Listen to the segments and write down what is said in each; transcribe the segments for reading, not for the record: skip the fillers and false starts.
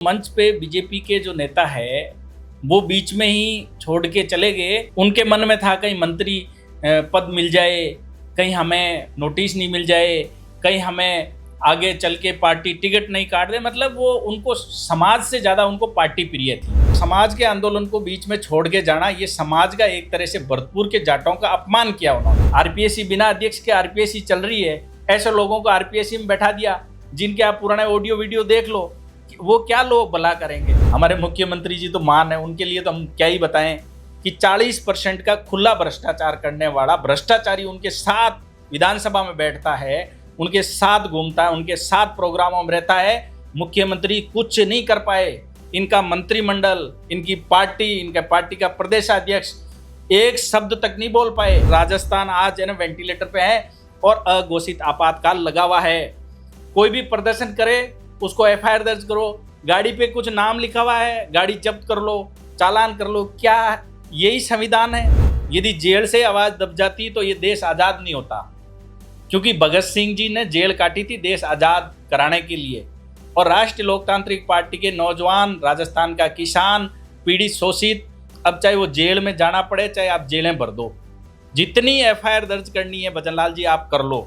मंच पे बीजेपी के जो नेता है वो बीच में ही छोड़ के चले गए। उनके मन में था कहीं मंत्री पद मिल जाए, कहीं हमें नोटिस नहीं मिल जाए, कहीं हमें आगे चल के पार्टी टिकट नहीं काट दे। मतलब वो उनको समाज से ज़्यादा उनको पार्टी प्रिय थी। समाज के आंदोलन को बीच में छोड़ के जाना, ये समाज का एक तरह से भरतपुर के जाटों का अपमान किया उन्होंने। आरपीएससी बिना अध्यक्ष के आरपीएससी चल रही है, ऐसे लोगों को आरपीएससी में बैठा दिया जिनके आप पुराने ऑडियो वीडियो देख लो, वो क्या लोग भला करेंगे। हमारे मुख्यमंत्री जी तो मान है, उनके लिए तो हम क्या ही बताएं कि 40% का खुला भ्रष्टाचार करने वाला भ्रष्टाचारी उनके साथ विधानसभा में बैठता है, उनके साथ घूमता है, उनके साथ प्रोग्रामों में रहता है। मुख्यमंत्री कुछ नहीं कर पाए। इनका मंत्रिमंडल, इनकी पार्टी, इनका पार्टी का प्रदेशाध्यक्ष एक शब्द तक नहीं बोल पाए। राजस्थान आज है ना वेंटिलेटर पे है और अघोषित आपातकाल लगा हुआ है। कोई भी प्रदर्शन करे उसको एफआईआर दर्ज करो, गाड़ी पे कुछ नाम लिखा हुआ है गाड़ी जब्त कर लो, चालान कर लो। क्या यही संविधान है? यदि जेल से आवाज दब जाती तो ये देश आज़ाद नहीं होता, क्योंकि भगत सिंह जी ने जेल काटी थी देश आज़ाद कराने के लिए। और राष्ट्रीय लोकतांत्रिक पार्टी के नौजवान, राजस्थान का किसान, पीड़ित शोषित, अब चाहे वो जेल में जाना पड़े, चाहे आप जेलें भर दो, जितनी एफआईआर दर्ज करनी है भजनलाल जी आप कर लो,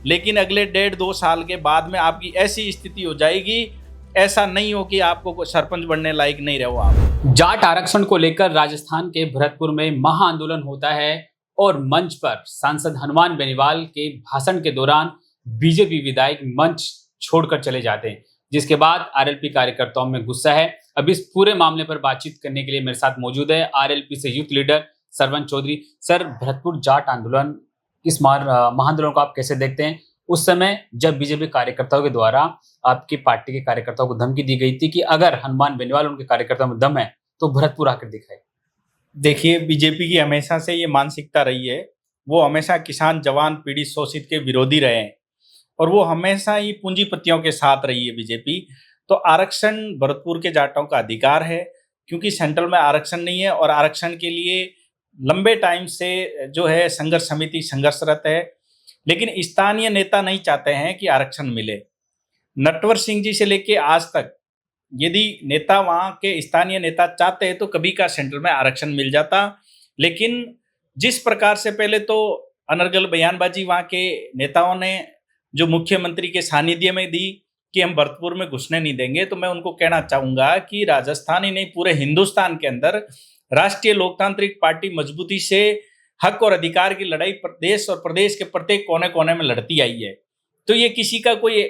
लेकिन अगले 1.5-2 साल के बाद में आपकी ऐसी स्थिति हो जाएगी, ऐसा नहीं हो कि आपको सरपंच बनने लायक नहीं रहो आप। जाट आरक्षण को लेकर राजस्थान के भरतपुर में महाआंदोलन होता है और मंच पर सांसद हनुमान बेनीवाल के भाषण के दौरान बीजेपी विधायक मंच छोड़कर चले जाते हैं, जिसके बाद आरएलपी कार्यकर्ताओं में गुस्सा है। अब इस पूरे मामले पर बातचीत करने के लिए मेरे साथ मौजूद है आरएलपी से youth leader Sarvan Chaudhary. Sir, Bharatpur Jat आंदोलन, इस महाआंदोलन को आप कैसे देखते हैं? उस समय जब बीजेपी कार्यकर्ताओं के द्वारा आपकी पार्टी के कार्यकर्ताओं को धमकी दी गई थी कि अगर हनुमान बेनीवाल उनके कार्यकर्ताओं में दम है तो भरतपुर आकर दिखाए। देखिए, बीजेपी की हमेशा से ये मानसिकता रही है, वो हमेशा किसान, जवान, पीड़ित, शोषित के विरोधी रहे हैं और वो हमेशा ही पूंजीपतियों के साथ रही है बीजेपी। तो आरक्षण भरतपुर के जाटों का अधिकार है, क्योंकि सेंट्रल में आरक्षण नहीं है और आरक्षण के लिए लंबे टाइम से जो है संघर्ष समिति संघर्षरत है, लेकिन स्थानीय नेता नहीं चाहते हैं कि आरक्षण मिले। नटवर सिंह जी से लेके आज तक यदि नेता, वहाँ के स्थानीय नेता चाहते हैं तो कभी का सेंट्रल में आरक्षण मिल जाता। लेकिन जिस प्रकार से पहले तो अनर्गल बयानबाजी वहाँ के नेताओं ने जो मुख्यमंत्री के सानिध्य में दी कि हम भरतपुर में घुसने नहीं देंगे, तो मैं उनको कहना चाहूँगा कि राजस्थान ही नहीं पूरे हिंदुस्तान के अंदर राष्ट्रीय लोकतांत्रिक पार्टी मजबूती से हक और अधिकार की लड़ाई देश और प्रदेश के प्रत्येक कोने कोने में लड़ती आई है। तो ये किसी का कोई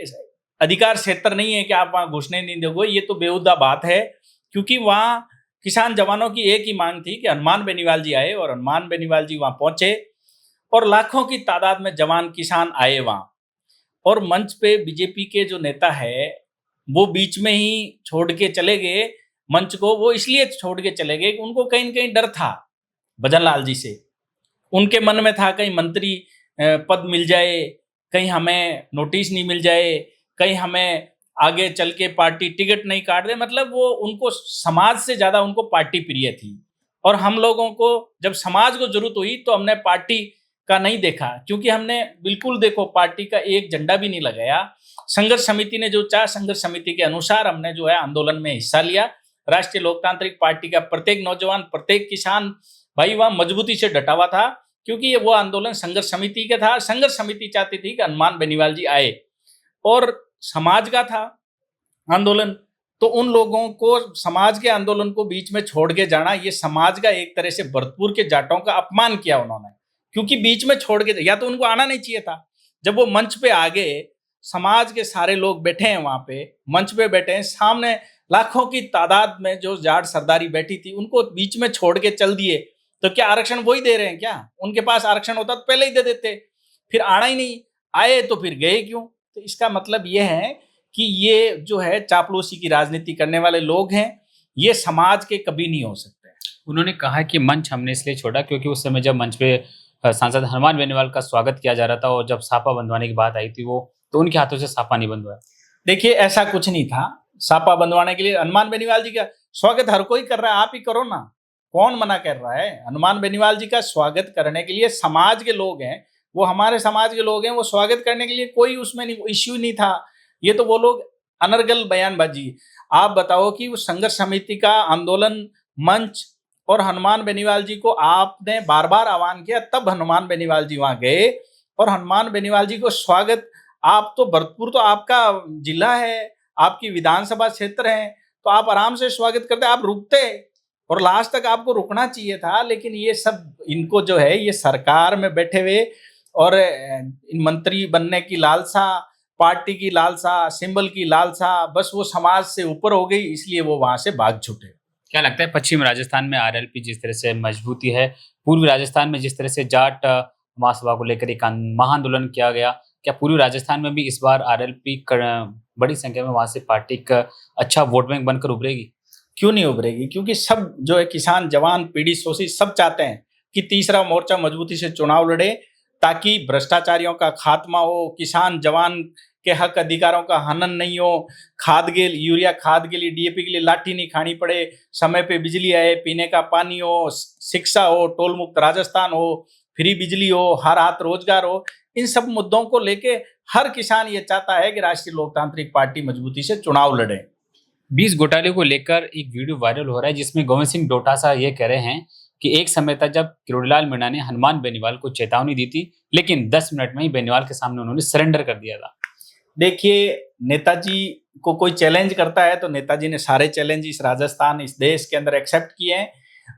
अधिकार क्षेत्र नहीं है कि आप वहाँ घुसने नहीं दोगे। ये तो बेहुदा बात है, क्योंकि वहाँ किसान जवानों की एक ही मांग थी कि हनुमान बेनीवाल जी आए, और हनुमान बेनीवाल जी वहाँ पहुंचे और लाखों की तादाद में जवान किसान आए वहाँ। और मंच पे बीजेपी के जो नेता है वो बीच में ही छोड़ के चले गए मंच को। वो इसलिए छोड़ के चले गए कि उनको कहीं न कहीं डर था भजनलाल जी से। उनके मन में था कहीं मंत्री पद मिल जाए, कहीं हमें नोटिस नहीं मिल जाए, कहीं हमें आगे चल के पार्टी टिकट नहीं काट दे। मतलब वो उनको समाज से ज़्यादा उनको पार्टी प्रिय थी। और हम लोगों को जब समाज को जरूरत हुई तो हमने पार्टी का नहीं देखा, क्योंकि हमने बिल्कुल देखो पार्टी का एक झंडा भी नहीं लगाया। संघर्ष समिति ने जो चाहा, संघर्ष समिति के अनुसार हमने जो है आंदोलन में हिस्सा लिया। राष्ट्रीय लोकतांत्रिक पार्टी का प्रत्येक नौजवान, प्रत्येक किसान भाई वहाँ मजबूती से डटा हुआ था, क्योंकि वो आंदोलन संघर्ष समिति का था। संघर्ष समिति चाहती थी कि हनुमान बेनीवाल जी आए और समाज का था आंदोलन। तो उन लोगों को, समाज के आंदोलन को बीच में छोड़ के जाना, ये समाज का एक तरह से भरतपुर के जाटों का अपमान किया उन्होंने, क्योंकि बीच में छोड़ के, या तो उनको आना नहीं चाहिए था। जब वो मंच पे आ गए, समाज के सारे लोग बैठे हैं वहां पे, मंच पे बैठे हैं, सामने लाखों की तादाद में जो जाट सरदारी बैठी थी, उनको बीच में छोड़ के चल दिए। तो क्या आरक्षण वही दे रहे हैं क्या? उनके पास आरक्षण होता तो पहले ही दे देते। फिर आना ही नहीं, आए तो फिर गए क्यों? तो इसका मतलब ये है कि ये जो है चापलूसी की राजनीति करने वाले लोग हैं, ये समाज के कभी नहीं हो सकते। उन्होंने कहा कि मंच हमने इसलिए छोड़ा क्योंकि उस समय जब मंच पे सांसद हनुमान बेनीवाल का स्वागत किया जा रहा था और जब सापा बंधवाने की बात आई थी तो उनके हाथों से सापा नहीं बंधवाया। देखिए, ऐसा कुछ नहीं था। सापा बंधवाने के लिए हनुमान बेनीवाल जी का स्वागत हर कोई कर रहा है, आप ही करो ना, कौन मना कर रहा है? हनुमान बेनीवाल जी का स्वागत करने के लिए समाज के लोग हैं, वो हमारे समाज के लोग हैं, वो स्वागत करने के लिए कोई उसमें नहीं इश्यू नहीं था। ये तो वो लोग अनर्गल बयानबाजी। आप बताओ कि उस संघर्ष समिति का आंदोलन मंच और हनुमान बेनीवाल जी को आपने बार बार आह्वान किया, तब हनुमान बेनीवाल जी वहां गए और हनुमान बेनीवाल जी को स्वागत। आप तो भरतपुर तो आपका जिला है, आपकी विधानसभा क्षेत्र है, तो आप आराम से स्वागत करते, आप रुकते और लास्ट तक आपको रुकना चाहिए था। लेकिन ये सब इनको जो है, ये सरकार में बैठे हुए और इन मंत्री बनने की लालसा, पार्टी की लालसा, सिंबल की लालसा, बस वो समाज से ऊपर हो गई, इसलिए वो वहां से भाग छूटे। क्या लगता है पश्चिम राजस्थान में आरएलपी जिस तरह से मजबूती है, पूर्वी राजस्थान में जिस तरह से जाट महासभा को लेकर एक महाआंदोलन किया गया, क्या पूर्वी राजस्थान में भी इस बार आरएलपी बड़ी संख्या में वहां से पार्टी का अच्छा वोट बैंक बनकर उभरेगी? क्यों नहीं उभरेगी? क्योंकि सब जो है, किसान, जवान, पीड़ित, शोषित, सब चाहते हैं कि तीसरा मोर्चा मजबूती से चुनाव लड़े, ताकि भ्रष्टाचारियों का खात्मा हो, किसान जवान के हक अधिकारों का हनन नहीं हो, खाद के यूरिया खाद के लिए, डीएपी के लिए लाठी नहीं खानी पड़े, समय पे बिजली आए, पीने का पानी हो, शिक्षा हो, टोल मुक्त राजस्थान हो, फ्री बिजली हो, हर हाथ रोजगार हो। इन सब मुद्दों को लेके हर किसान ये चाहता है कि राष्ट्रीय लोकतांत्रिक पार्टी मजबूती से चुनाव लड़े। 20 घोटाले को लेकर एक वीडियो वायरल हो रहा है जिसमें गोविंद सिंह डोटासरा ये कह रहे हैं कि एक समय था जब किरोड़ीलाल मीणा ने हनुमान बेनीवाल को चेतावनी दी थी, लेकिन 10 मिनट में ही बेनीवाल के सामने उन्होंने सरेंडर कर दिया था। देखिए, नेताजी को कोई चैलेंज करता है तो नेताजी ने सारे चैलेंज इस राजस्थान, इस देश के अंदर एक्सेप्ट किए हैं।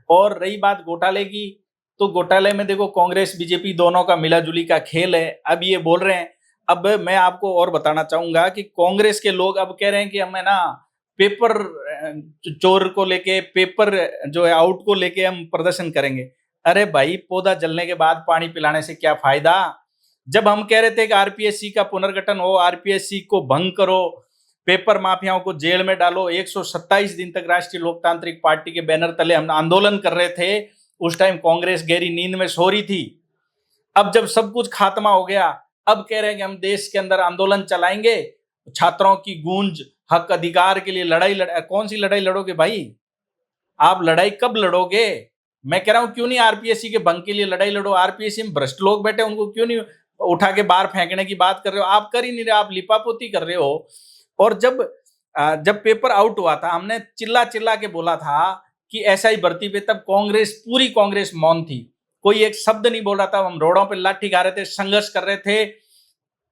और रही बात घोटाले की, तो घोटाले में देखो, कांग्रेस बीजेपी दोनों का मिलाजुली का खेल है। अब ये बोल रहे हैं, अब मैं आपको और बताना चाहूंगा कि कांग्रेस के लोग अब कह रहे हैं कि हमें ना पेपर चोर को लेके, पेपर जो है आउट को लेके हम प्रदर्शन करेंगे। अरे भाई, पौधा जलने के बाद पानी पिलाने से क्या फायदा? जब हम कह रहे थे कि आरपीएससी का पुनर्गठन हो, आरपीएससी को भंग करो, पेपर माफियाओं को जेल में डालो, 127 दिन तक राष्ट्रीय लोकतांत्रिक पार्टी के बैनर तले हम आंदोलन कर रहे थे, उस टाइम कांग्रेस गहरी नींद में सो रही थी। अब जब सब कुछ खात्मा हो गया, अब कह रहे हैं कि हम देश के अंदर आंदोलन चलाएंगे, छात्रों की गूंज, हक अधिकार के लिए लड़ाई कौन सी लड़ाई लड़ोगे भाई? आप लड़ाई कब लड़ोगे? मैं कह रहा हूं, क्यों नहीं आरपीएससी के भंग के लिए लड़ाई लड़ो? आरपीएससी में भ्रष्ट लोग बैठे, उनको क्यों नहीं उठा के बाहर फेंकने की बात कर रहे हो? आप कर ही नहीं रहे, आप लिपापोती कर रहे हो। और जब पेपर आउट हुआ था, हमने चिल्ला चिल्ला के बोला था कि ऐसा ही भर्ती पे, तब कांग्रेस, पूरी कांग्रेस मौन थी, कोई एक शब्द नहीं बोल रहा था। हम रोडों पे लाठी खा रहे थे, संघर्ष कर रहे थे,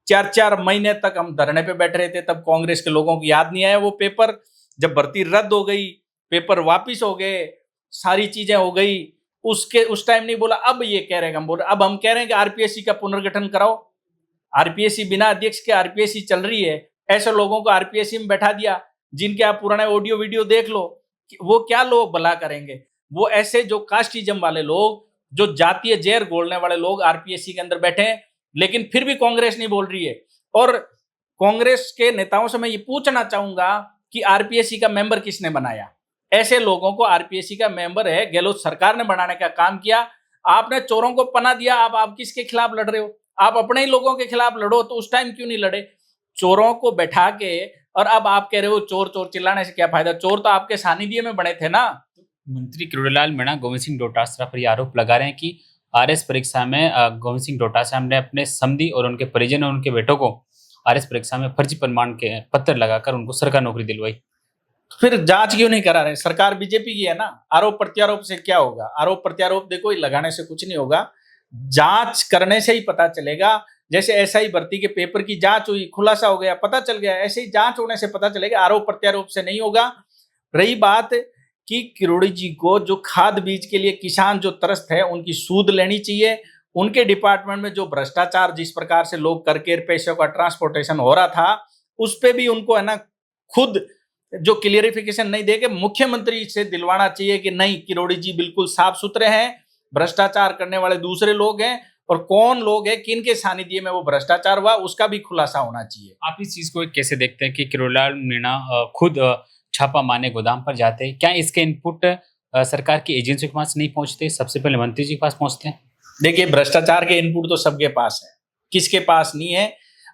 4-4 महीने तक हम धरने पे बैठ रहे थे। तब कांग्रेस के लोगों को याद नहीं आया वो पेपर? जब भर्ती रद्द हो गई, पेपर वापिस हो गए, सारी चीजें हो गई, उस टाइम नहीं बोला। अब ये कह रहे हैं, हम बोल रहे, अब हम कह रहे हैं कि आरपीएससी का पुनर्गठन कराओ। आरपीएससी बिना अध्यक्ष के आरपीएससी चल रही है, ऐसे लोगों को आरपीएससी में बैठा दिया जिनके आप पुराने ऑडियो वीडियो देख लो, वो क्या लोग भला करेंगे? वो ऐसे जो कास्टिज्म वाले लोग, जो जातीय जहर घोलने वाले लोग आरपीएससी के अंदर बैठे हैं, लेकिन फिर भी कांग्रेस नहीं बोल रही है। और कांग्रेस के नेताओं से मैं ये पूछना चाहूंगा कि आरपीएससी का मेंबर किसने बनाया? ऐसे लोगों को आरपीएससी का मेंबर है गहलोत सरकार ने बनाने का काम किया। आपने चोरों को पनाह दिया, आप किसके खिलाफ लड़ रहे हो? आप अपने ही लोगों के खिलाफ लड़ो, तो उस टाइम क्यों नहीं लड़े? चोरों को बैठा के, और अब आप कह रहे हो चोर चोर, चिल्लाने से क्या फायदा? चोर तो आपके सानिध्य में बने थे ना। मंत्री किरोड़ीलाल मीणा गोविंद सिंह डोटासरा पर आरोप लगा रहे हैं कि आरएस परीक्षा में गोविंद सिंह डोटासरा ने अपने समधी और उनके परिजन और उनके बेटों को आरएस परीक्षा में फर्जी प्रमाण के पत्र लगाकर उनको सरकारी नौकरी दिलवाई। फिर जांच क्यों नहीं करा रहे? सरकार बीजेपी की है ना। आरोप प्रत्यारोप से क्या होगा? आरोप प्रत्यारोप देखो, लगाने से कुछ नहीं होगा, जांच करने से ही पता चलेगा। जैसे एसआई भर्ती के पेपर की जांच हुई, खुलासा हो गया, पता चल गया, ऐसे ही जांच होने से पता चलेगा, आरोप प्रत्यारोप से नहीं होगा। रही बात कि किरोड़ी जी को जो खाद बीज के लिए किसान जो त्रस्त है, उनकी सूद लेनी चाहिए। उनके डिपार्टमेंट में जो भ्रष्टाचार जिस प्रकार से लोग करके पैसों का ट्रांसपोर्टेशन हो रहा था, उस पर भी उनको है ना खुद जो क्लियरिफिकेशन नहीं देके मुख्यमंत्री से दिलवाना चाहिए कि नहीं, किरोड़ी जी बिल्कुल साफ सुथरे हैं, भ्रष्टाचार करने वाले दूसरे लोग हैं, और कौन लोग हैं, किन के सानिध्य में वो भ्रष्टाचार हुआ, उसका भी खुलासा होना चाहिए। आप इस चीज को कैसे देखते हैं कि किरोड़ीलाल मीणा खुद छापा मारने गोदाम पर जाते हैं? क्या इसके इनपुट सरकार की एजेंसियों के पास नहीं पहुंचते, सबसे पहले मंत्री जी के पास पहुंचते हैं? देखिए, भ्रष्टाचार के इनपुट तो सबके पास है, किसके पास नहीं है?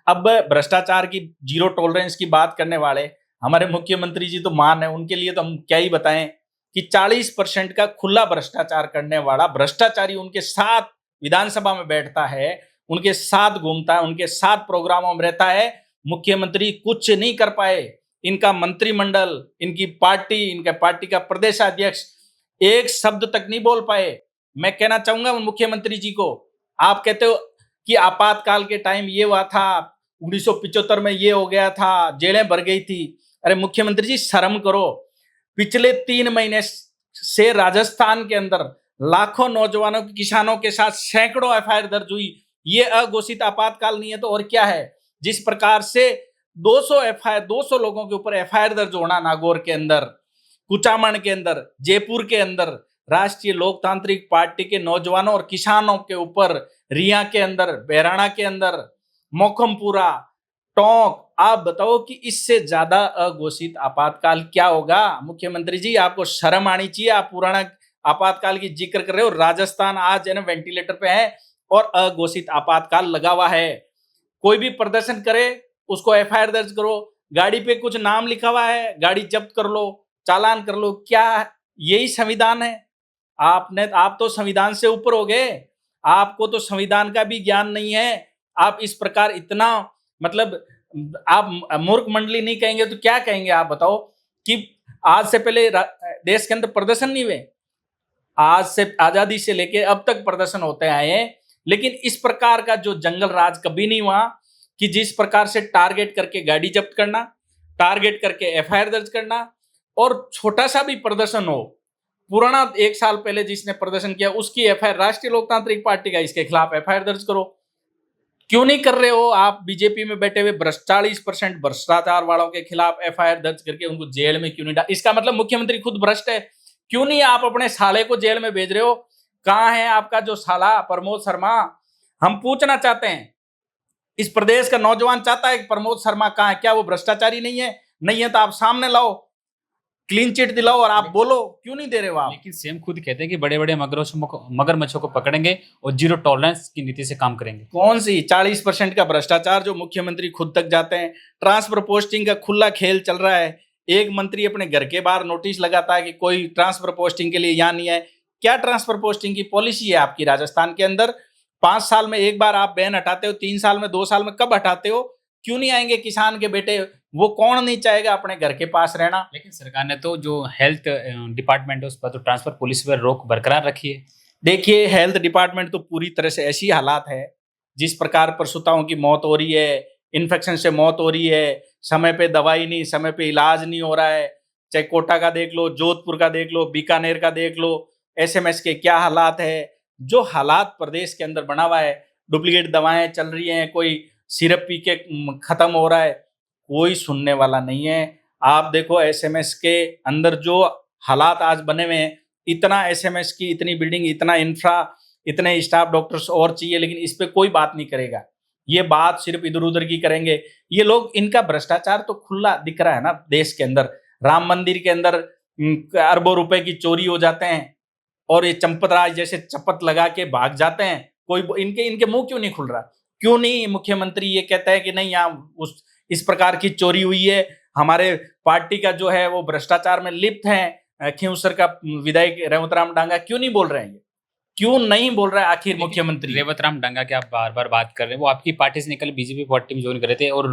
अब भ्रष्टाचार की जीरो टॉलरेंस की बात करने वाले हमारे मुख्यमंत्री जी तो मान है, उनके लिए तो हम क्या ही बताएं कि 40% का खुला भ्रष्टाचार करने वाला भ्रष्टाचारी उनके साथ विधानसभा में बैठता है, उनके साथ घूमता है, उनके साथ प्रोग्रामों में रहता है। मुख्यमंत्री कुछ नहीं कर पाए, इनका मंत्रिमंडल, इनकी पार्टी, इनका पार्टी का प्रदेशाध्यक्ष एक शब्द तक नहीं बोल पाए। मैं कहना चाहूंगा मुख्यमंत्री जी को, आप कहते हो कि आपातकाल के टाइम ये हुआ था, 1975 में ये हो गया था, जेलें भर गई थी। अरे मुख्यमंत्री जी शर्म करो। पिछले 3 महीने से राजस्थान के अंदर लाखों नौजवानों किसानों के साथ सैकड़ों एफआईआर दर्ज हुई। ये अघोषित आपातकाल नहीं है तो और क्या है? जिस प्रकार से 200 एफआईआर 200 लोगों के ऊपर एफआईआर दर्ज होना नागौर के अंदर, कुचामन के अंदर, जयपुर के अंदर, राष्ट्रीय लोकतांत्रिक पार्टी के नौजवानों और किसानों के ऊपर, रिया के अंदर, बहराणा के अंदर, मोखमपुरा, टोंक, आप बताओ कि इससे ज्यादा अघोषित आपातकाल क्या होगा? मुख्यमंत्री जी आपको शर्म आनी चाहिए। आप पुराना आपातकाल की जिक्र कर रहे हो। राजस्थान आज है ना वेंटिलेटर पे है और अघोषित आपातकाल लगा हुआ है। कोई भी प्रदर्शन करे उसको एफआईआर दर्ज करो, गाड़ी पे कुछ नाम लिखा हुआ है गाड़ी जब्त कर लो, चालान कर लो। क्या यही संविधान है? आप तो संविधान से ऊपर हो गए। आपको तो संविधान का भी ज्ञान नहीं है। आप इस प्रकार इतना मतलब आप मूर्ख मंडली नहीं कहेंगे तो क्या कहेंगे? आप बताओ कि आज से पहले देश के अंदर प्रदर्शन नहीं हुए? आज से आजादी से लेके अब तक प्रदर्शन होते आए हैं, लेकिन इस प्रकार का जो जंगल राज कभी नहीं हुआ कि जिस प्रकार से टारगेट करके गाड़ी जब्त करना, टारगेट करके एफआईआर दर्ज करना, और छोटा सा भी प्रदर्शन हो, पुराना 1 साल पहले जिसने प्रदर्शन किया उसकी एफआईआर, राष्ट्रीय लोकतांत्रिक पार्टी का इसके खिलाफ एफआईआर दर्ज करो। क्यों नहीं कर रहे हो? आप बीजेपी में बैठे हुए 40% भ्रष्टाचार वालों के खिलाफ एफआईआर दर्ज करके उनको जेल में क्यों नहीं डाल? इसका मतलब मुख्यमंत्री खुद भ्रष्ट है। क्यों नहीं आप अपने साले को जेल में भेज रहे हो? कहां है आपका जो साला प्रमोद शर्मा? हम पूछना चाहते हैं, इस प्रदेश का नौजवान चाहता है कि प्रमोद शर्मा कहां है? क्या वो भ्रष्टाचारी नहीं है? नहीं है तो आप सामने लाओ, क्लीन चिट दिलाओ और आप बोलो। क्यों नहीं दे रहे हो आप? लेकिन सीएम खुद कहते हैं कि बड़े बड़े मगरमच्छों को पकड़ेंगे और जीरो टॉलरेंस की नीति से काम करेंगे। कौन सी 40% का भ्रष्टाचार जो मुख्यमंत्री खुद तक जाते हैं? ट्रांसफर पोस्टिंग का खुला खेल चल रहा है। एक मंत्री अपने घर के बाहर नोटिस लगाता है कि कोई ट्रांसफर पोस्टिंग के लिए यहाँ नहीं है। क्या ट्रांसफर पोस्टिंग की पॉलिसी है आपकी राजस्थान के अंदर? 5 साल में एक बार आप बैन हटाते हो, 3 साल में, 2 साल में, कब हटाते हो? क्यों नहीं आएंगे किसान के बेटे? वो कौन नहीं चाहेगा अपने घर के पास रहना? लेकिन सरकार ने तो जो हेल्थ डिपार्टमेंट है उस पर तो ट्रांसफर पॉलिसी पर रोक बरकरार रखी है। देखिए, हेल्थ डिपार्टमेंट तो पूरी तरह से ऐसी हालात है, जिस प्रकार प्रसूताओं की मौत हो रही है, इन्फेक्शन से मौत हो रही है, समय पे दवाई नहीं, समय पे इलाज नहीं हो रहा है। चाहे कोटा का देख लो, जोधपुर का देख लो, बीकानेर का देख लो, एसएमएस के क्या हालात है। जो हालात प्रदेश के अंदर बना हुआ है, डुप्लीकेट दवाएं चल रही हैं, कोई सिरप पी के खत्म हो रहा है, कोई सुनने वाला नहीं है। आप देखो एसएमएस के अंदर जो हालात आज बने हुए हैं, इतना एसएमएस की इतनी बिल्डिंग, इतना इंफ्रा, इतने स्टाफ डॉक्टर्स और चाहिए, लेकिन इस पे कोई बात नहीं करेगा। ये बात सिर्फ इधर उधर की करेंगे ये लोग। इनका भ्रष्टाचार तो खुला दिख रहा है ना देश के अंदर। राम मंदिर के अंदर अरबों रुपए की चोरी हो जाते हैं और ये चंपत राज जैसे चपत लगा के भाग जाते हैं। कोई इनके मुंह क्यों नहीं खुल रहा? क्यों नहीं मुख्यमंत्री ये कहता है कि नहीं यहाँ उस इस प्रकार की चोरी हुई है, हमारे पार्टी का जो है वो भ्रष्टाचार में लिप्त है। खींवसर का विधायक रेवतराम डांगा क्यों नहीं बोल रहे हैं? क्यों नहीं बोल रहा है आखिर मुख्यमंत्री? रेवतराम डांगा की आप बार बार बात कर रहे हैं, वो आपकी पार्टी से निकल बीजेपी पार्टी में ज्वाइन करे थे और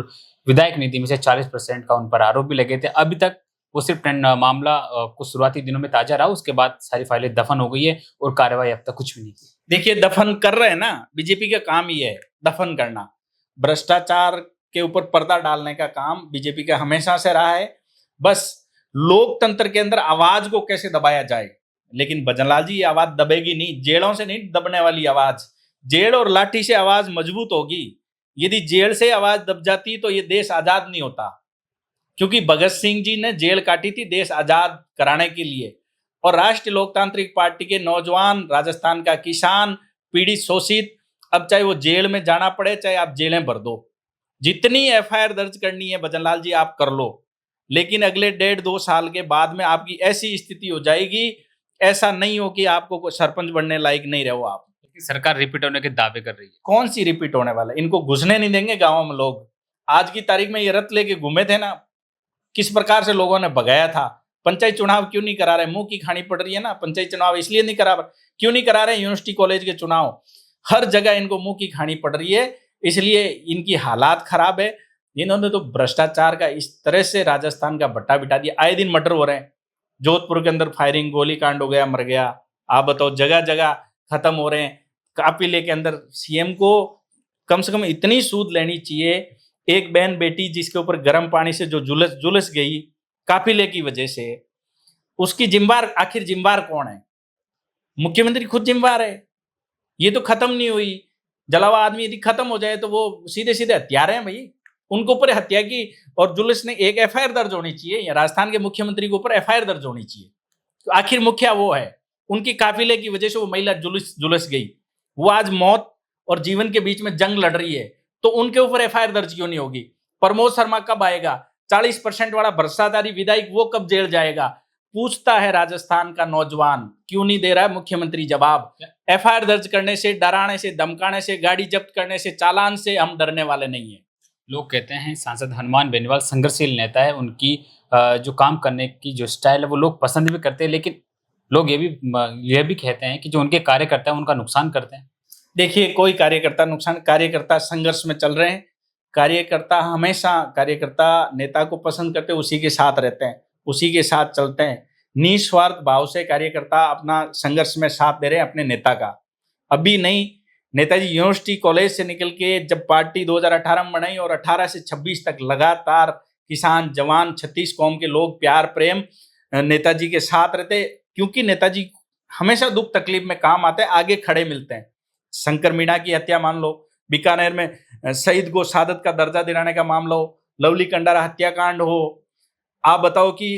विधायक नीति में से 40% का उन पर आरोप भी लगे थे। अभी तक वो सिर्फ मामला कुछ शुरुआती दिनों में ताजा रहा, उसके बाद सारी फाइलें दफन हो गई है और कार्रवाई अब तक कुछ भी नहीं की। देखिए, दफन कर रहे हैं ना, बीजेपी का काम ही है दफन करना। भ्रष्टाचार के ऊपर पर्दा डालने का काम बीजेपी का हमेशा से रहा है। बस लोकतंत्र के अंदर आवाज को कैसे दबाया जाए। लेकिन भजनलाल जी, ये आवाज दबेगी नहीं, जेलों से नहीं दबने वाली आवाज। जेल और लाठी से आवाज मजबूत होगी। यदि जेल से आवाज दब जाती तो ये देश आजाद नहीं होता, क्योंकि भगत सिंह जी ने जेल काटी थी देश आजाद कराने के लिए। और राष्ट्रीय लोकतांत्रिक पार्टी के नौजवान, राजस्थान का किसान, पीड़ित शोषित, अब चाहे वो जेल में जाना पड़े, चाहे आप जेलें भर दो, जितनी एफआईआर दर्ज करनी है भजनलाल जी आप कर लो। लेकिन अगले 1.5-2 साल के बाद में आपकी ऐसी स्थिति हो जाएगी, ऐसा नहीं हो कि आपको सरपंच बनने लायक नहीं रहो आप। सरकार रिपीट होने के दावे कर रही है। कौन सी रिपीट होने वाला है? इनको घुसने नहीं देंगे गाँव में लोग। आज की तारीख में ये रथ लेके घूमे थे ना, किस प्रकार से लोगों ने भगाया था। पंचायत चुनाव क्यों नहीं करा रहे? मुंह की खानी पड़ रही है ना। पंचायत चुनाव इसलिए नहीं करा, क्यों नहीं करा रहे? यूनिवर्सिटी कॉलेज के चुनाव, हर जगह इनको मुंह की खानी पड़ रही है, इसलिए इनकी हालात खराब है। इन्होंने तो भ्रष्टाचार का इस तरह से राजस्थान का भट्टा बिठा दिया। आए दिन मर्डर हो रहे हैं, जोधपुर के अंदर फायरिंग, गोली कांड हो गया, मर गया। आप बताओ, जगह जगह खत्म हो रहे हैं। काफिले के अंदर सीएम को कम से कम इतनी सूद लेनी चाहिए। एक बहन बेटी जिसके ऊपर गर्म पानी से जो झुलस गई काफिले की वजह से, उसकी जिम्मेवार आखिर जिम्मेवार कौन है? मुख्यमंत्री खुद जिम्मेवार है। ये तो खत्म नहीं हुई। जलावा आदमी यदि खत्म हो जाए तो वो सीधे सीधे हत्यारे हैं भाई, उनके ऊपर हत्या की और जुलूस ने एक एफआईआर दर्ज होनी चाहिए, या राजस्थान के मुख्यमंत्री के ऊपर एफआईआर दर्ज होनी चाहिए। तो आखिर मुखिया वो है, उनकी काफिले की वजह से वो महिला जुलस गई, वो आज मौत और जीवन के बीच में जंग लड़ रही है, तो उनके ऊपर एफआईआर दर्ज क्यों नहीं होगी? प्रमोद शर्मा कब आएगा? 40% वाला भ्रष्टाचारी विधायक वो कब जेल जाएगा? पूछता है राजस्थान का नौजवान, क्यों नहीं दे रहा है मुख्यमंत्री जवाब? एफआईआर दर्ज करने से, डराने से, धमकाने से, गाड़ी जब्त करने से, चालान से हम डरने वाले नहीं है। लोग कहते हैं सांसद हनुमान बेनीवाल संघर्षशील नेता है, उनकी जो काम करने की जो स्टाइल है वो लोग पसंद भी करते हैं, लेकिन लोग ये भी कहते हैं कि जो उनके कार्यकर्ता हैं उनका नुकसान करते हैं। देखिए, कोई कार्यकर्ता संघर्ष में चल रहे हैं। कार्यकर्ता हमेशा नेता को पसंद करते हैं, उसी के साथ रहते हैं, उसी के साथ चलते हैं। निस्वार्थ भाव से कार्यकर्ता अपना संघर्ष में साथ दे रहे हैं अपने नेता का। अभी नहीं, नेताजी यूनिवर्सिटी कॉलेज से निकल के जब पार्टी 2018 में बनाई और 18 से 26 तक लगातार किसान, जवान, 36 कौम के लोग प्यार प्रेम नेताजी के साथ रहते, क्योंकि नेताजी हमेशा दुख तकलीफ में काम आते हैं, आगे खड़े मिलते हैं। शंकर मीणा की हत्या मान लो, बीकानेर में शहीद को शहादत का दर्जा दिलाने का मामला हो, लवली कंडारा हत्याकांड हो, आप बताओ कि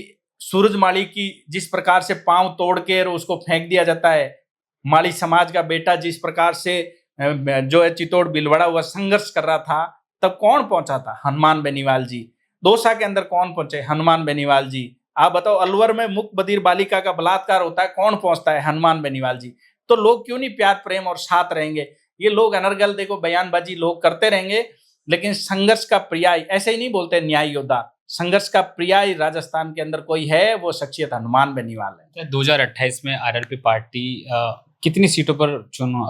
सूरज माली की जिस प्रकार से पांव तोड़ के उसको फेंक दिया जाता है, माली समाज का बेटा जिस प्रकार से जो है चित्तौड़ भीलवाड़ा हुआ संघर्ष कर रहा था, तब कौन पहुंचा था? हनुमान बेनीवाल जी। दौसा के अंदर कौन पहुंचे? हनुमान बेनीवाल जी। आप बताओ, अलवर में मुक बधिर बालिका का बलात्कार होता है, कौन पहुंचता है? हनुमान बेनीवाल जी। तो लोग क्यों नहीं प्यार प्रेम और साथ रहेंगे? ये लोग अनर्गल देखो बयानबाजी लोग करते रहेंगे, लेकिन संघर्ष का पर्याय, ऐसे ही नहीं बोलते न्याय योद्धा, संघर्ष का पर्याय राजस्थान के अंदर कोई है, वो शख्सियत हनुमान बेनीवाल है। 2028 में आरएलपी पार्टी कितनी सीटों पर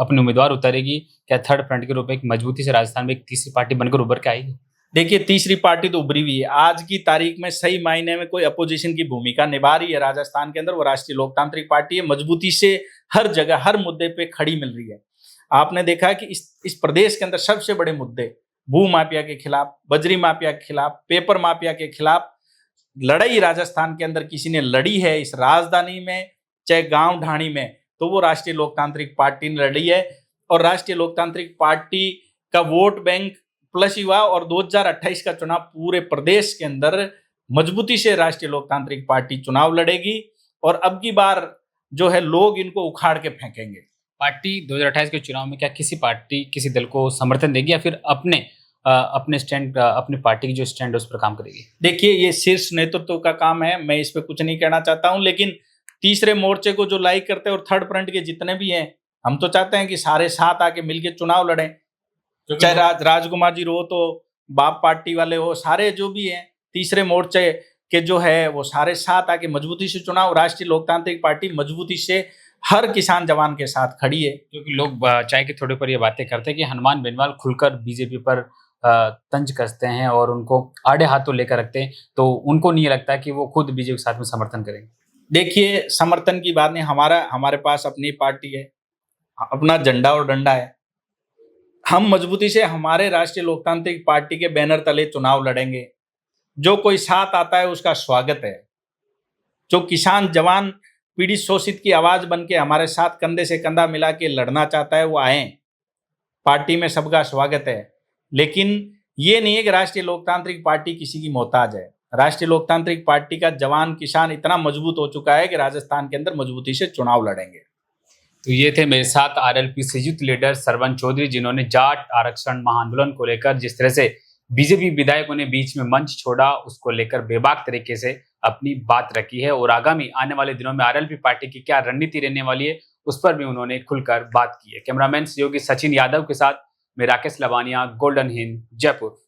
अपने उम्मीदवार उतारेगी? क्या थर्ड फ्रंट के रूप में एक मजबूती से राजस्थान में एक तीसरी पार्टी बनकर उभर के आएगी? देखिए, तीसरी पार्टी तो उभरी हुई है। आज की तारीख में सही मायने में कोई अपोजिशन की भूमिका निभा रही है राजस्थान के अंदर, वो राष्ट्रीय लोकतांत्रिक पार्टी है। मजबूती से हर जगह हर मुद्दे पे खड़ी मिल रही है। आपने देखा कि इस प्रदेश के अंदर सबसे बड़े मुद्दे, भू माफिया के खिलाफ, बजरी माफिया के खिलाफ, पेपर माफिया के खिलाफ लड़ाई राजस्थान के अंदर किसी ने लड़ी है, इस राजधानी में चाहे गांव ढाणी में, तो वो राष्ट्रीय लोकतांत्रिक पार्टी ने लड़ी है। और राष्ट्रीय लोकतांत्रिक पार्टी का वोट बैंक प्लस हुआ, और 2028 का चुनाव पूरे प्रदेश के अंदर मजबूती से राष्ट्रीय लोकतांत्रिक पार्टी चुनाव लड़ेगी, और अब की बार जो है लोग इनको उखाड़ के फेंकेंगे। पार्टी 2028 के चुनाव में क्या किसी पार्टी, किसी दल को समर्थन देगी, या फिर अपने स्टैंड, अपनी पार्टी की जो स्टैंड है उस पर काम करेगी? देखिए, ये शीर्ष नेतृत्व का काम है, मैं इस पर कुछ नहीं कहना चाहता हूं, लेकिन तीसरे मोर्चे को जो लाइक करते हैं और थर्ड फ्रंट के जितने भी हैं, हम तो चाहते हैं कि सारे साथ आके मिलके चुनाव लड़ें। चाहे राजकुमार जी हो, तो बाप पार्टी वाले हो, सारे जो भी हैं तीसरे मोर्चे के जो है वो सारे साथ आके मजबूती से चुनाव। राष्ट्रीय लोकतांत्रिक पार्टी मजबूती से हर किसान जवान के साथ खड़ी है। क्योंकि लोग चाय के थोड़े पर ये बातें करते हैं कि हनुमान बेनीवाल खुलकर बीजेपी पर तंज कसते हैं और उनको आड़े हाथों लेकर रखते हैं, तो उनको नहीं लगता कि वो खुद बीजेपी के साथ में समर्थन करेंगे। देखिए, समर्थन की बात नहीं, हमारे पास अपनी पार्टी है, अपना झंडा और डंडा है। हम मजबूती से हमारे राष्ट्रीय लोकतांत्रिक पार्टी के बैनर तले चुनाव लड़ेंगे। जो कोई साथ आता है उसका स्वागत है। जो किसान, जवान, पीड़ित, शोषित की आवाज बन के हमारे साथ कंधे से कंधा मिला के लड़ना चाहता है, वो आए। पार्टी में सबका स्वागत है, लेकिन ये नहीं है कि राष्ट्रीय लोकतांत्रिक पार्टी किसी की मोहताज है। राष्ट्रीय लोकतांत्रिक पार्टी का जवान, किसान इतना मजबूत हो चुका है कि राजस्थान के अंदर मजबूती से चुनाव लड़ेंगे। तो ये थे मेरे साथ आरएलपी से यूथ लीडर सरवन चौधरी, जिन्होंने जाट आरक्षण महाआंदोलन को लेकर जिस तरह से बीजेपी विधायकों ने बीच में मंच छोड़ा, उसको लेकर बेबाक तरीके से अपनी बात रखी है, और आगामी आने वाले दिनों में आरएलपी पार्टी की क्या रणनीति रहने वाली है उस पर भी उन्होंने खुलकर बात की है। कैमरामैन सहयोगी सचिन यादव के साथ मैं राकेश लवानिया, गोल्डन हिंद, जयपुर।